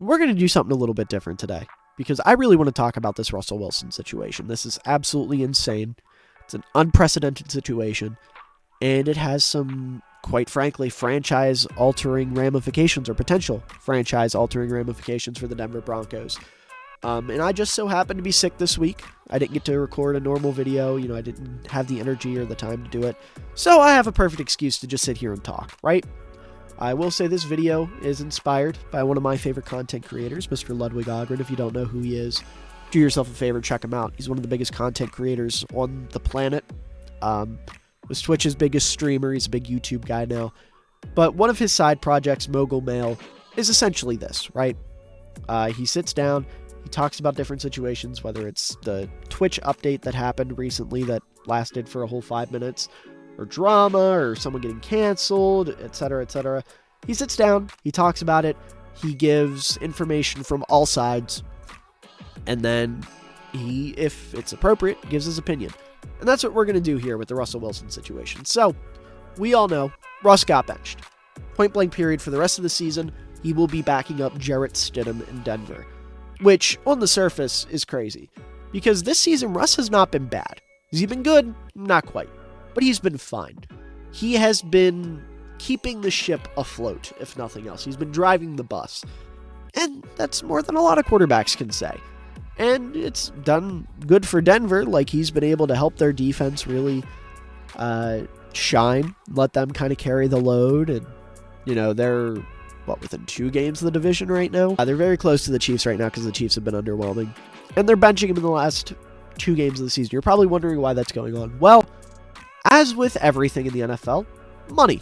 we're going to do something a little bit different today because I really want to talk about this Russell Wilson situation. This is absolutely insane. It's an unprecedented situation, and it has some, quite frankly, franchise-altering ramifications or potential franchise-altering ramifications for the Denver Broncos. And I just so happened to be sick this week. I didn't get to record a normal video. I didn't have the energy or the time to do it. So I have a perfect excuse to just sit here and talk, right? I will say this video is inspired by one of my favorite content creators, Mr. Ludwig Ogren. If you don't know who he is, do yourself a favor, check him out. He's one of the biggest content creators on the planet. Was Twitch's biggest streamer. He's a big YouTube guy now. But one of his side projects, Mogul Mail, is essentially this, right? He sits down, he talks about different situations, whether it's the Twitch update that happened recently that lasted for a whole 5 minutes, or drama, or someone getting canceled, etc., etc. He sits down, he talks about it, he gives information from all sides, and then he, if it's appropriate, gives his opinion. And that's what we're going to do here with the Russell Wilson situation. So, we all know Russ got benched. Point blank period for the rest of the season. He will be backing up Jarrett Stidham in Denver, which on the surface is crazy because this season Russ has not been bad. Has he been good? Not quite, but he's been fine. He has been keeping the ship afloat, if nothing else. He's been driving the bus, and that's more than a lot of quarterbacks can say. And it's done good for Denver. Like, he's been able to help their defense really shine, let them kind of carry the load. And, they're, within 2 games of the division right now? They're very close to the Chiefs right now because the Chiefs have been underwhelming. And they're benching him in the last 2 games of the season. You're probably wondering why that's going on. Well, as with everything in the NFL, money.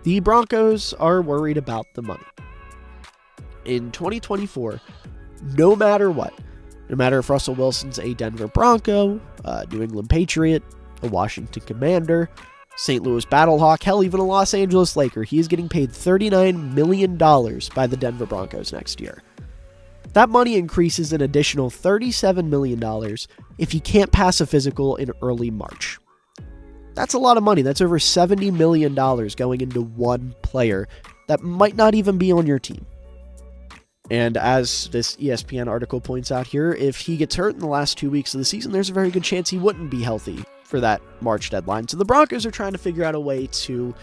The Broncos are worried about the money. In 2024, no matter what, no matter if Russell Wilson's a Denver Bronco, a New England Patriot, a Washington Commander, St. Louis Battlehawk, hell, even a Los Angeles Laker, he is getting paid $39 million by the Denver Broncos next year. That money increases an additional $37 million if he can't pass a physical in early March. That's a lot of money. That's over $70 million going into one player that might not even be on your team. And as this ESPN article points out here, if he gets hurt in the last 2 weeks of the season, there's a very good chance he wouldn't be healthy for that March deadline. So the Broncos are trying to figure out a way to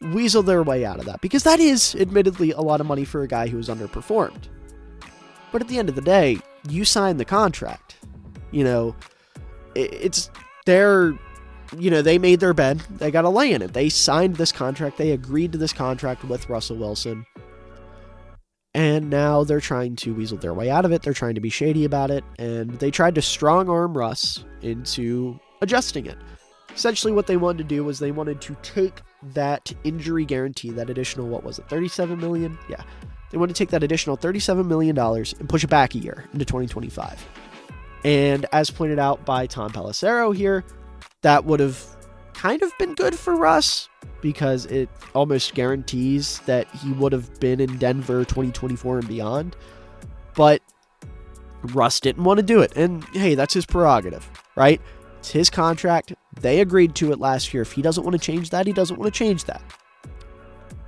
weasel their way out of that, because that is admittedly a lot of money for a guy who has underperformed. But at the end of the day, you sign the contract. It's their, they made their bed. They got to lay in it. They signed this contract. They agreed to this contract with Russell Wilson. And now they're trying to weasel their way out of it. They're trying to be shady about it. And they tried to strong-arm Russ into adjusting it. Essentially what they wanted to do was they wanted to take that injury guarantee, that additional, $37 million? Yeah. They wanted to take that additional $37 million and push it back a year into 2025. And as pointed out by Tom Pelissero here, that would have kind of been good for Russ because it almost guarantees that he would have been in Denver 2024 and beyond. But Russ didn't want to do it. And hey, that's his prerogative, right? It's his contract. They agreed to it last year. If he doesn't want to change that, he doesn't want to change that.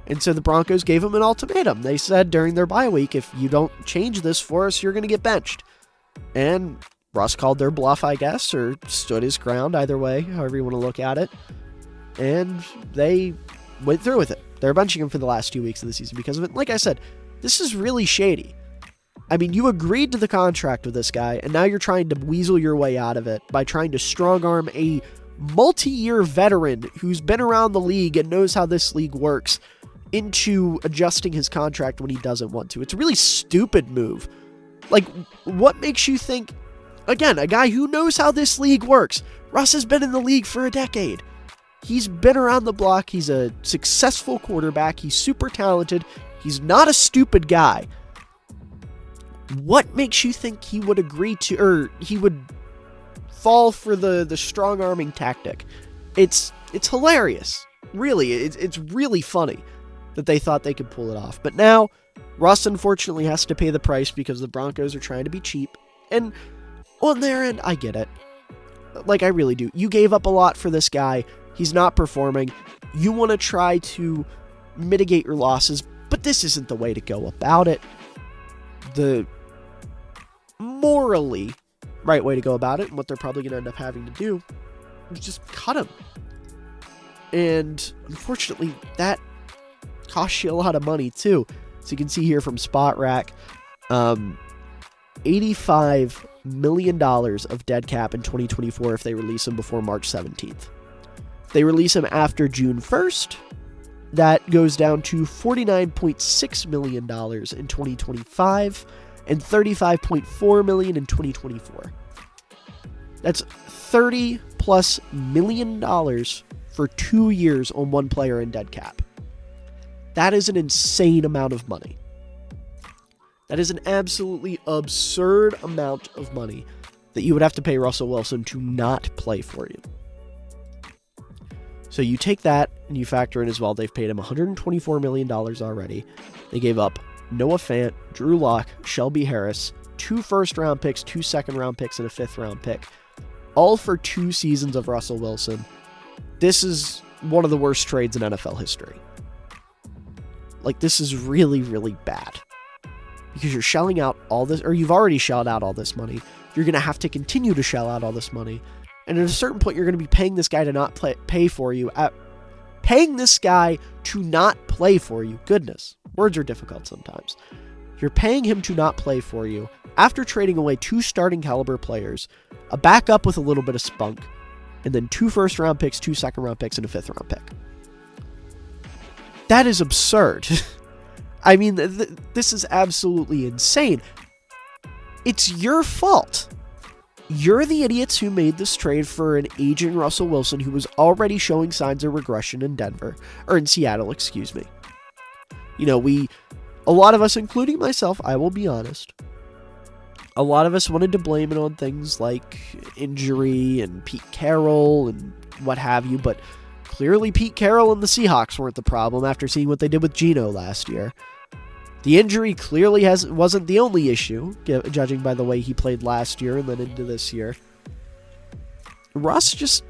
And so the Broncos gave him an ultimatum. They said during their bye week, if you don't change this for us, you're going to get benched. And Russ called their bluff, I guess, or stood his ground, either way, however you want to look at it. And they went through with it. They're benching him for the last 2 weeks of the season because of it. Like I said, this is really shady. I mean, you agreed to the contract with this guy, and now you're trying to weasel your way out of it by trying to strong-arm a multi-year veteran who's been around the league and knows how this league works into adjusting his contract when he doesn't want to. It's a really stupid move. Like, what makes you think, again, a guy who knows how this league works, Russ has been in the league for a decade. He's been around the block. He's a successful quarterback. He's super talented. He's not a stupid guy. What makes you think he would agree to, or he would fall for the strong-arming tactic? It's hilarious. Really, it's really funny that they thought they could pull it off. But now, Russ unfortunately has to pay the price because the Broncos are trying to be cheap. And on their end, I get it. Like, I really do. You gave up a lot for this guy. He's not performing. You want to try to mitigate your losses, but this isn't the way to go about it. the morally right way to go about it, and what they're probably going to end up having to do, is just cut him. And unfortunately, that costs you a lot of money too. So you can see here from Spot Rack, $85 million of dead cap in 2024 if they release him before March 17th. If they release him after June 1st, that goes down to $49.6 million in 2025 and $35.4 million in 2024. That's $30+ million for 2 years on one player in dead cap. That is an insane amount of money. That is an absolutely absurd amount of money that you would have to pay Russell Wilson to not play for you. So you take that and you factor in as well, they've paid him $124 million already. They gave up Noah Fant, Drew Lock, Shelby Harris, 2 first-round picks, 2 second-round picks, and a 5th-round pick. All for 2 seasons of Russell Wilson. This is one of the worst trades in NFL history. Like, this is really, really bad. Because you're shelling out all this, or you've already shelled out all this money. You're going to have to continue to shell out all this money. And at a certain point, you're going to be paying this guy to not pay for you. Paying this guy to not play for you. Goodness, words are difficult sometimes. You're paying him to not play for you after trading away 2 starting caliber players, a backup with a little bit of spunk, and then 2 first-round picks, 2 second-round picks, and a 5th-round pick. That is absurd. I mean, this is absolutely insane. It's your fault. You're the idiots who made this trade for an aging Russell Wilson who was already showing signs of regression in Seattle, excuse me. You know, a lot of us, including myself, I will be honest, a lot of us wanted to blame it on things like injury and Pete Carroll and what have you, but clearly Pete Carroll and the Seahawks weren't the problem after seeing what they did with Geno last year. The injury clearly wasn't the only issue, judging by the way he played last year and then into this year. Russ just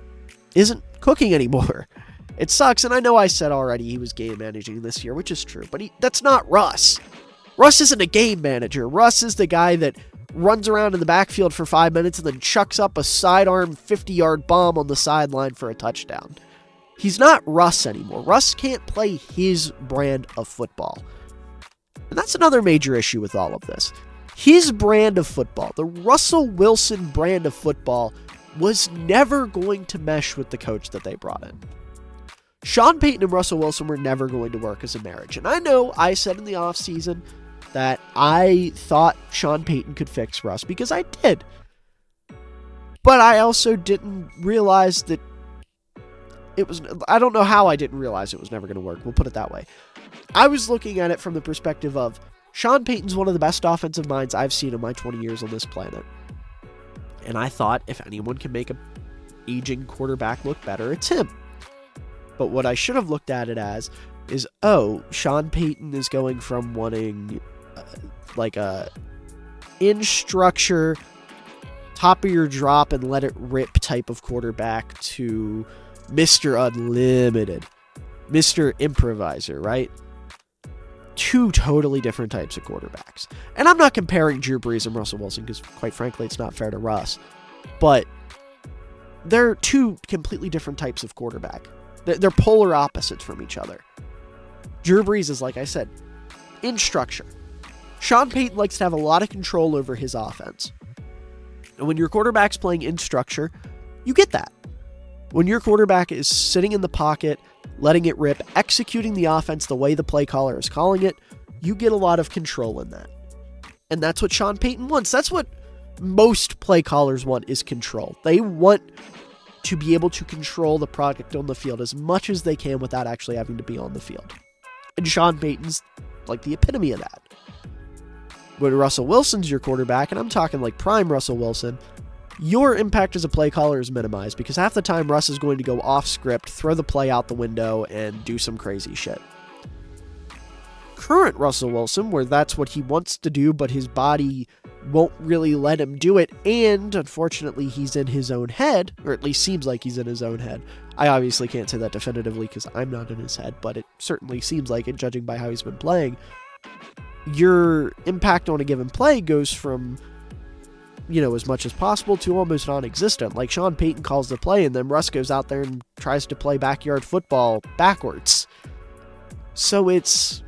isn't cooking anymore. It sucks, and I know I said already he was game managing this year, which is true, but that's not Russ. Russ isn't a game manager. Russ is the guy that runs around in the backfield for 5 minutes and then chucks up a sidearm 50-yard bomb on the sideline for a touchdown. He's not Russ anymore. Russ can't play his brand of football. And that's another major issue with all of this. His brand of football, the Russell Wilson brand of football, was never going to mesh with the coach that they brought in. Sean Payton and Russell Wilson were never going to work as a marriage. And I know I said in the offseason that I thought Sean Payton could fix Russ, because I did. But I also didn't realize that I don't know how I didn't realize it was never going to work. We'll put it that way. I was looking at it from the perspective of Sean Payton's one of the best offensive minds I've seen in my 20 years on this planet. And I thought if anyone can make an aging quarterback look better, it's him. But what I should have looked at it as is, Sean Payton is going from wanting like a in structure, top of your drop and let it rip type of quarterback to Mr. Unlimited, Mr. Improviser, right? 2 totally different types of quarterbacks. And I'm not comparing Drew Brees and Russell Wilson because, quite frankly, it's not fair to Russ. But they're 2 completely different types of quarterback. They're polar opposites from each other. Drew Brees is, like I said, in structure. Sean Payton likes to have a lot of control over his offense. And when your quarterback's playing in structure, you get that. When your quarterback is sitting in the pocket, letting it rip, executing the offense the way the play caller is calling it, you get a lot of control in that. And that's what Sean Payton wants. That's what most play callers want, is control. They want to be able to control the product on the field as much as they can without actually having to be on the field. And Sean Payton's like the epitome of that. When Russell Wilson's your quarterback, and I'm talking like prime Russell Wilson, your impact as a play caller is minimized because half the time Russ is going to go off script, throw the play out the window, and do some crazy shit. Current Russell Wilson, where that's what he wants to do, but his body won't really let him do it, and unfortunately he's in his own head, or at least seems like he's in his own head. I obviously can't say that definitively because I'm not in his head, but it certainly seems like it, judging by how he's been playing. your impact on a given play goes from, as much as possible to almost non-existent. Like Sean Payton calls the play, and then Russ goes out there and tries to play backyard football backwards. So it's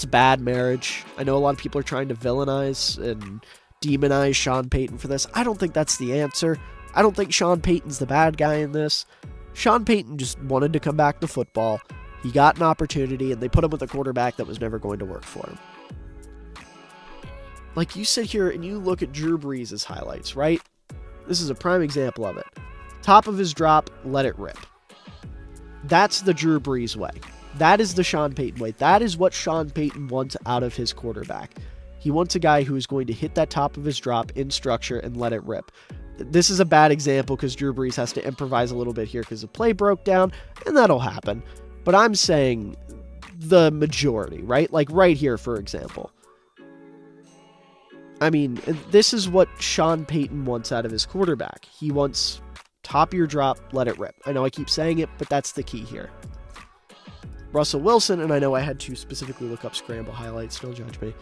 a bad marriage. I know a lot of people are trying to villainize and demonize Sean Payton for this. I don't think that's the answer. I don't think Sean Payton's the bad guy in this. Sean Payton just wanted to come back to football. He got an opportunity, and they put him with a quarterback that was never going to work for him. Like, you sit here and you look at Drew Brees' highlights, right? This is a prime example of it. Top of his drop, let it rip. That's the Drew Brees way. That is the Sean Payton way. That is what Sean Payton wants out of his quarterback. He wants a guy who is going to hit that top of his drop in structure and let it rip. This is a bad example because Drew Brees has to improvise a little bit here because the play broke down, and that'll happen. But I'm saying the majority, right? Like right here, for example. I mean, this is what Sean Payton wants out of his quarterback. He wants top of your drop, let it rip. I know I keep saying it, but that's the key here. Russell Wilson, and I know I had to specifically look up scramble highlights, don't judge me.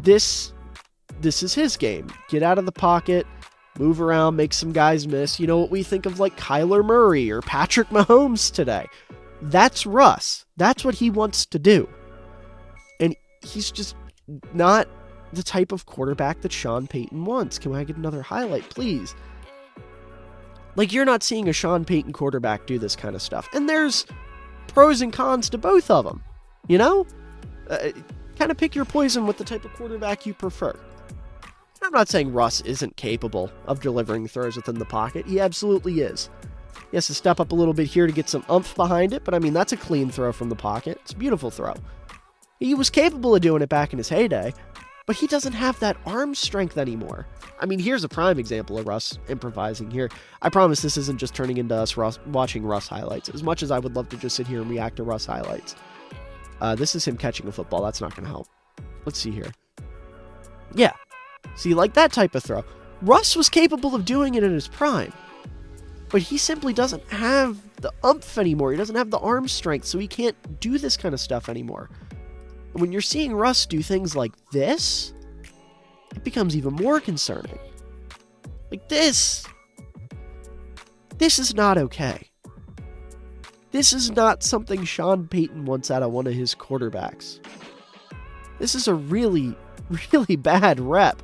This is his game. Get out of the pocket, move around, make some guys miss. You know what we think of like Kyler Murray or Patrick Mahomes today. That's Russ. That's what he wants to do. And he's just not the type of quarterback that Sean Payton wants. Can I get another highlight, please? Like, you're not seeing a Sean Payton quarterback do this kind of stuff. And there's pros and cons to both of them, kind of pick your poison with the type of quarterback you prefer. I'm not saying Russ isn't capable of delivering throws within the pocket. He absolutely is. He has to step up a little bit here to get some oomph behind it, but I mean, that's a clean throw from the pocket. It's a beautiful throw. He was capable of doing it back in his heyday, but he doesn't have that arm strength anymore. I mean, here's a prime example of Russ improvising here. I promise this isn't just turning into us watching Russ highlights. As much as I would love to just sit here and react to Russ highlights. This is him catching a football. That's not going to help. Let's see here. Yeah. See, like that type of throw. Russ was capable of doing it in his prime. But he simply doesn't have the oomph anymore. He doesn't have the arm strength, so he can't do this kind of stuff anymore. When you're seeing Russ do things like this, it becomes even more concerning. Like this is not okay. This is not something Sean Payton wants out of one of his quarterbacks. This is a really, really bad rep.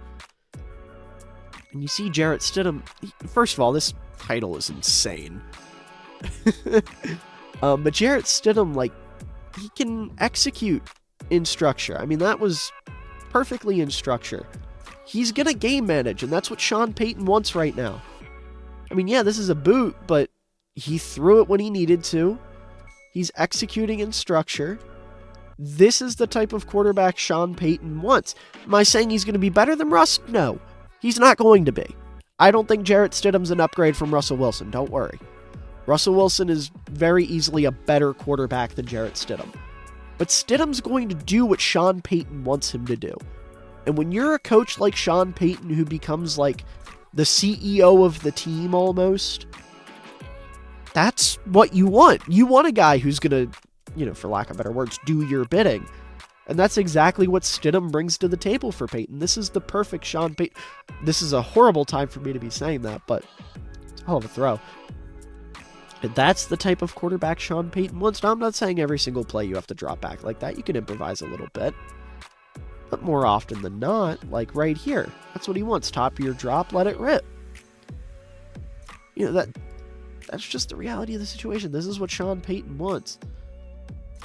And you see Jarrett Stidham, first of all, this title is insane. But Jarrett Stidham, like, he can execute in structure. I mean, that was perfectly in structure. He's going to game manage, and that's what Sean Payton wants right now. I mean, yeah, this is a boot, but he threw it when he needed to. He's executing in structure. This is the type of quarterback Sean Payton wants. Am I saying he's going to be better than Russ? No, he's not going to be. I don't think Jarrett Stidham's an upgrade from Russell Wilson. Don't worry. Russell Wilson is very easily a better quarterback than Jarrett Stidham. But Stidham's going to do what Sean Payton wants him to do. And when you're a coach like Sean Payton who becomes like the CEO of the team almost, that's what you want. You want a guy who's going to, for lack of better words, do your bidding. And that's exactly what Stidham brings to the table for Payton. This is the perfect Sean Payton. This is a horrible time for me to be saying that, but it's a hell of a throw. And that's the type of quarterback Sean Payton wants. Now, I'm not saying every single play you have to drop back like that. You can improvise a little bit. But more often than not, like right here, that's what he wants. Top of your drop, let it rip. That's just the reality of the situation. This is what Sean Payton wants.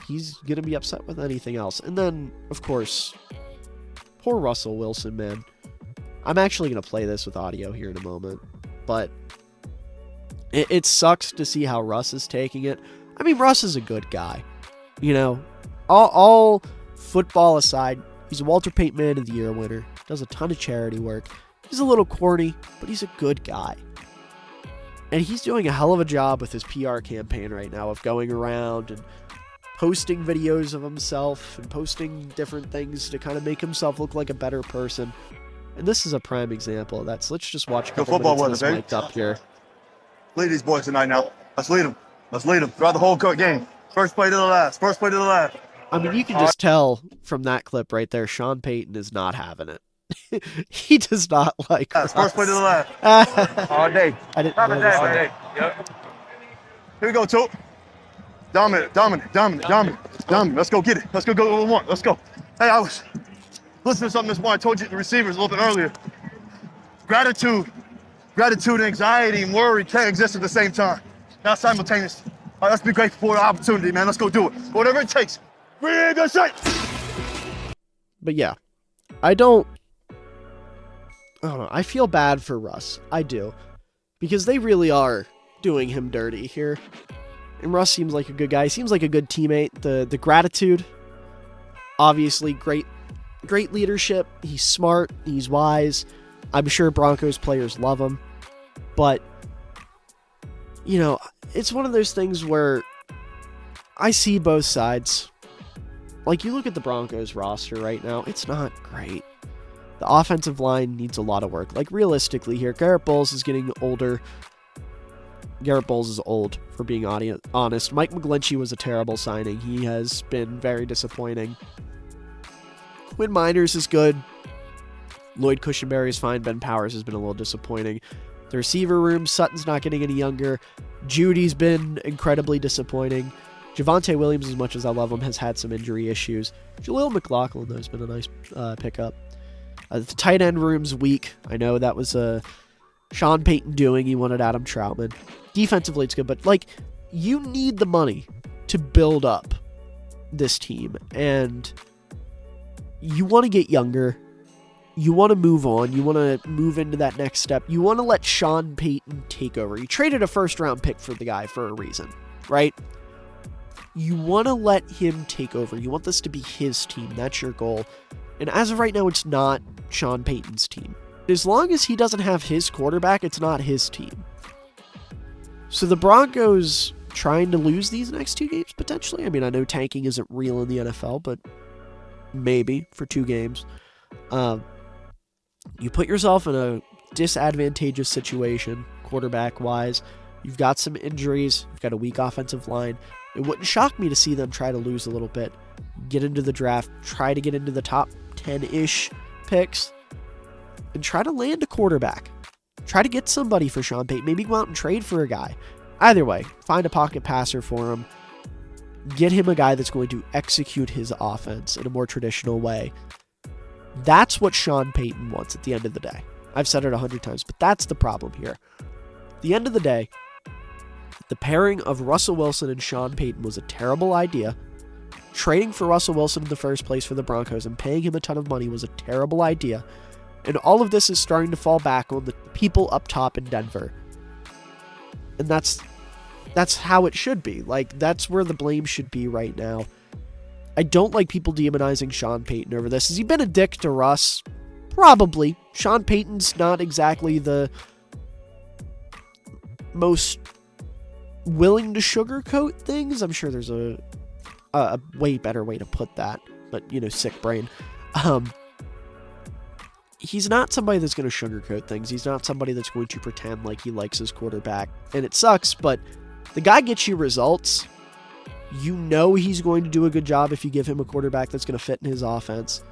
He's going to be upset with anything else. And then, of course, poor Russell Wilson, man. I'm actually going to play this with audio here in a moment. But it sucks to see how Russ is taking it. I mean, Russ is a good guy. All football aside, he's a Walter Payton Man of the Year winner. Does a ton of charity work. He's a little corny, but he's a good guy. And he's doing a hell of a job with his PR campaign right now of going around and posting videos of himself and posting different things to kind of make himself look like a better person. And this is a prime example of that. So let's just watch a couple minutes of this mic'd up here. Lead these boys tonight now. Let's lead them. Let's lead them throughout the whole game. First play to the last. First play to the last. I mean, you can just tell from that clip right there, Sean Payton is not having it. He does not like Russ. First play to the left. All day. I didn't notice that. All day. Yep. Here we go, Tote. Dominant. Let's go get it. Let's go 1-1. Let's go. Hey, I was listening to something this morning. I told you the receivers a little bit earlier. Gratitude, and anxiety and worry can't exist at the same time. Not simultaneous. All right, let's be grateful for the opportunity, man. Let's go do it. Whatever it takes. We're in good shape. But yeah, I don't know. I feel bad for Russ. I do. Because they really are doing him dirty here. And Russ seems like a good guy. He seems like a good teammate. The gratitude, obviously great leadership. He's smart. He's wise. I'm sure Broncos players love him. But, you know, it's one of those things where I see both sides. Like, you look at the Broncos roster right now, it's not great. The offensive line needs a lot of work. Like, realistically here, Garrett Bowles is getting older. Garrett Bowles is old, for being honest. Mike McGlinchey was a terrible signing. He has been very disappointing. Quinn Miners is good. Lloyd Cushenberry is fine. Ben Powers has been a little disappointing. The receiver room, Sutton's not getting any younger. Judy's been incredibly disappointing. Javonte Williams, as much as I love him, has had some injury issues. Jaleel McLaughlin, though, has been a nice pickup. The tight end room's weak. I know that was Sean Payton doing. He wanted Adam Troutman. Defensively, it's good, but, like, you need the money to build up this team, and you want to get younger. You want to move on. You want to move into that next step. You want to let Sean Payton take over. You traded a first-round pick for the guy for a reason, right? You want to let him take over. You want this to be his team. That's your goal. And as of right now, it's not Sean Payton's team. As long as he doesn't have his quarterback, it's not his team. So the Broncos trying to lose these next 2 games, potentially. I mean, I know tanking isn't real in the NFL, but maybe for 2 games. You put yourself in a disadvantageous situation, quarterback-wise. You've got some injuries. You've got a weak offensive line. It wouldn't shock me to see them try to lose a little bit, get into the draft, try to get into the top 10-ish picks, and try to land a quarterback. Try to get somebody for Sean Payton. Maybe go out and trade for a guy. Either way, find a pocket passer for him. Get him a guy that's going to execute his offense in a more traditional way. That's what Sean Payton wants at the end of the day. I've said it 100 times, but that's the problem here. At the end of the day, the pairing of Russell Wilson and Sean Payton was a terrible idea. Trading for Russell Wilson in the first place for the Broncos and paying him a ton of money was a terrible idea. And all of this is starting to fall back on the people up top in Denver. And that's how it should be. Like, that's where the blame should be right now. I don't like people demonizing Sean Payton over this. Has he been a dick to Russ? Probably. Sean Payton's not exactly the most willing to sugarcoat things. I'm sure there's a way better way to put that, but, you know, sick brain. He's not somebody that's going to sugarcoat things. He's not somebody that's going to pretend like he likes his quarterback. And it sucks, but the guy gets you results. You know he's going to do a good job if you give him a quarterback that's going to fit in his offense.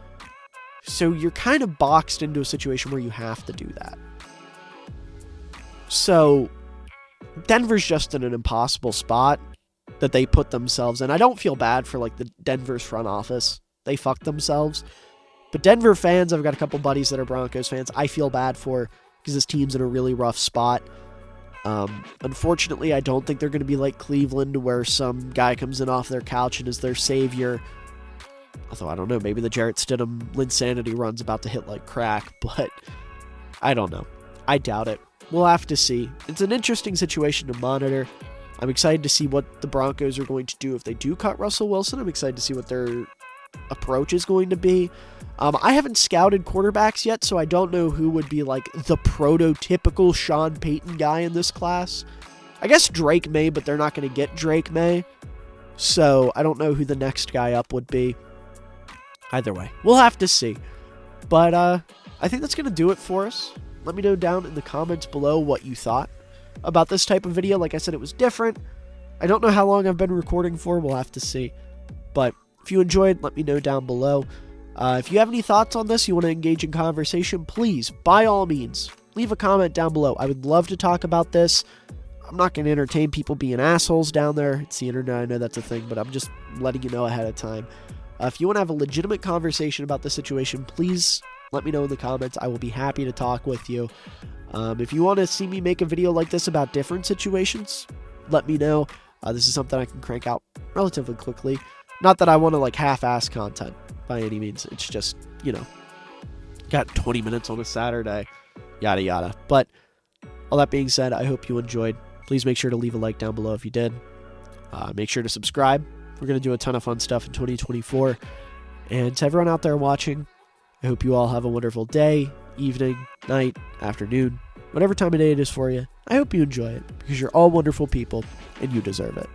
So you're kind of boxed into a situation where you have to do that. So Denver's just in an impossible spot that they put themselves in. I don't feel bad for, like, the Denver's front office. They fucked themselves. But Denver fans, I've got a couple buddies that are Broncos fans, I feel bad for because this team's in a really rough spot. Unfortunately, I don't think they're going to be like Cleveland, where some guy comes in off their couch and is their savior. Although, I don't know, maybe the Jarrett Stidham Linsanity run's about to hit like crack, but I don't know. I doubt it. We'll have to see. It's an interesting situation to monitor. I'm excited to see what the Broncos are going to do if they do cut Russell Wilson. I'm excited to see what their approach is going to be. I haven't scouted quarterbacks yet, so I don't know who would be like the prototypical Sean Payton guy in this class. I guess Drake May, but they're not going to get Drake May. So I don't know who the next guy up would be. Either way, we'll have to see. But I think that's going to do it for us. Let me know down in the comments below what you thought about this type of video. Like I said, it was different. I don't know how long I've been recording for. We'll have to see. But If you enjoyed, let me know down below. If you have any thoughts on this, you want to engage in conversation, please, by all means, leave a comment down below. I would love to talk about this. I'm not going to entertain people being assholes down there. It's the internet. I know that's a thing, but I'm just letting you know ahead of time. If you want to have a legitimate conversation about the situation, please let me know in the comments. I will be happy to talk with you. If you want to see me make a video like this about different situations, let me know. This is something I can crank out relatively quickly. Not that I want to like half-ass content by any means. It's just, got 20 minutes on a Saturday, yada yada. But all that being said, I hope you enjoyed. Please make sure to leave a like down below if you did. Make sure to subscribe. We're going to do a ton of fun stuff in 2024. And to everyone out there watching, I hope you all have a wonderful day, evening, night, afternoon, whatever time of day it is for you. I hope you enjoy it because you're all wonderful people and you deserve it.